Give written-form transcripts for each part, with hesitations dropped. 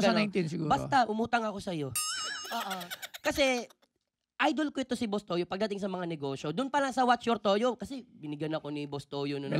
2019 siguro. Basta, umutang ako sa'yo. Oo. Kasi, idol ko ito si Boss Toyo pagdating sa mga negosyo. Doon pa lang sa Watch Your Toyo, kasi binigyan ako ni Boss Toyo ng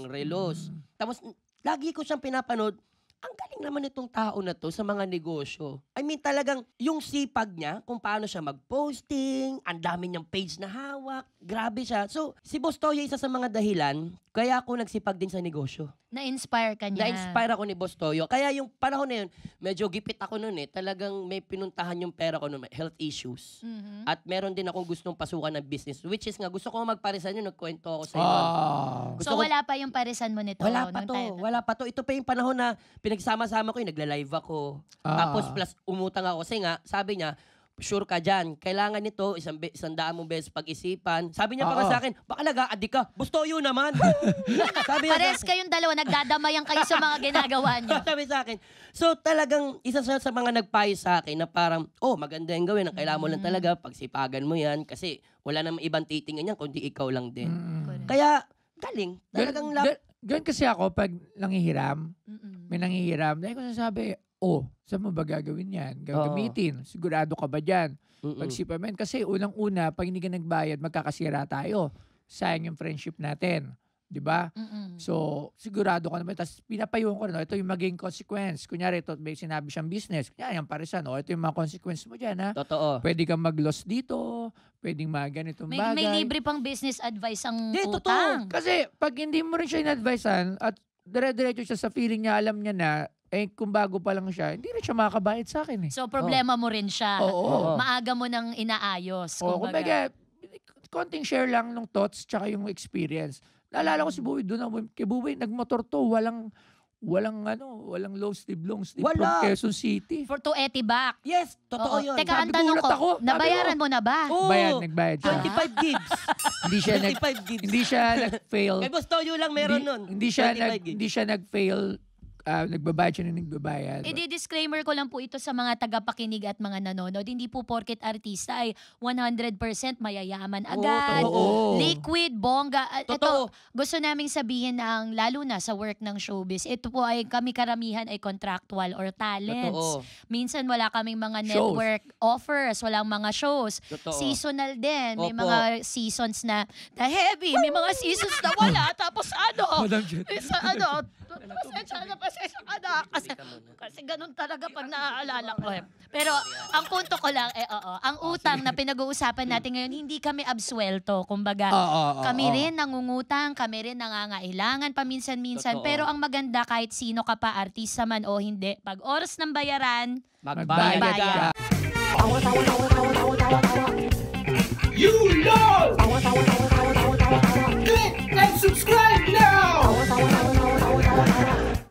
relos. Tapos, lagi ko siyang pinapanood. Ang galing naman itong tao na to sa mga negosyo. I mean, talagang yung sipag niya, kung paano siya mag-posting, ang dami niyang page na hawak, grabe siya. So, si Boss Toyo, isa sa mga dahilan, kaya ako nagsipag din sa negosyo. Na-inspire ka niya. Na-inspire ako ni Boss Toyo. Kaya yung panahon na yun, medyo gipit ako noon eh. Talagang may pinuntahan yung pera ko noon, health issues. At meron din akong gustong pasukan ng business, which is nga, gusto ko magparisan yun, nagkwento ako sa iyo. So, wala pa yung parisan mo nito? Wala pa to. Ito pa yung panahon na pinagsama-sama ko, yung nagla-live ako. Tapos plus umutang ako. Kasi nga, sabi niya, sure ka dyan. Kailangan nito, 100 mong beses pag-isipan. Sabi niya pa nga sa akin, baka nag-a-addict ka. Boss Toyo naman. Pares kayong dalawa, nagdadamayan kayo sa mga ginagawa niyo. Sabi sa akin. So talagang isa sa mga nagpayo sa akin na parang, maganda yung gawin. Ang kailangan mo lang talaga, pagsipagan mo yan. Kasi wala namang ibang titingnan yan, kundi ikaw lang din. Kaya, galing. Talagang Ganun kasi ako, pag nangihiram, may nangihiram, dahil ko sasabi, saan mo ba gagawin yan? Gagamitin. Sigurado ka ba dyan? Pagsipamen. Kasi unang-una, pag hindi ka nagbayad, magkakasira tayo. Sayang yung friendship natin. Diba? So, sigurado ka naman. Tapos, pinapayuhan ko na, ito yung maging consequence. Kunyari, ito may sinabi siyang business. Kunyari, yung parisan, ito yung mga consequence mo dyan, ha? Totoo. Pwede kang mag-loss dito. Pwedeng mga ganitong bagay. May libre pang business advice ang utang. Totoo. Kasi, pag hindi mo rin siya in-advisean at dire-diretso siya sa feeling niya, alam niya na, kung bago pa lang siya, hindi rin siya makakabayad sa akin eh. So, problema mo rin siya. Maaga mo nang inaayos. Kumbaga, konting share lang ng thoughts tsaka yung experience. Naalala ko si Buwi doon. Kay Buwi, nagmotor to. Walang low sleeve, long sleeve from Quezon City. For to Etibac. Yes, totoo yun. Teka, ang tanong ko, nabayaran mo na ba? Nagbayad siya. 25 gigs. Hindi siya nag-fail. Kay Boss Toyo lang meron nun. Hindi siya nag-fail. Nagbabayad siya na nagbabayad. Disclaimer ko lang po ito sa mga tagapakinig at mga nanonood. Hindi po porket artista ay 100% mayayaman agad. Liquid, bongga. Ito, gusto naming sabihin na lalo na sa work ng showbiz, ito po ay kami karamihan ay contractual or talents. Minsan wala kaming mga network offers, walang mga shows. Seasonal din. May mga seasons na heavy, may mga seasons na wala. Tapos kasi ganun talaga pag naaalala ko. Pero ang punto ko lang, ang utang na pinag-uusapan natin ngayon, hindi kami absuelto. Kumbaga, kami rin nangungutang, kami rin nangangailangan paminsan-minsan. Pero ang maganda kahit sino ka pa, artista man o hindi, pag oras ng bayaran, magbayad ka. You know!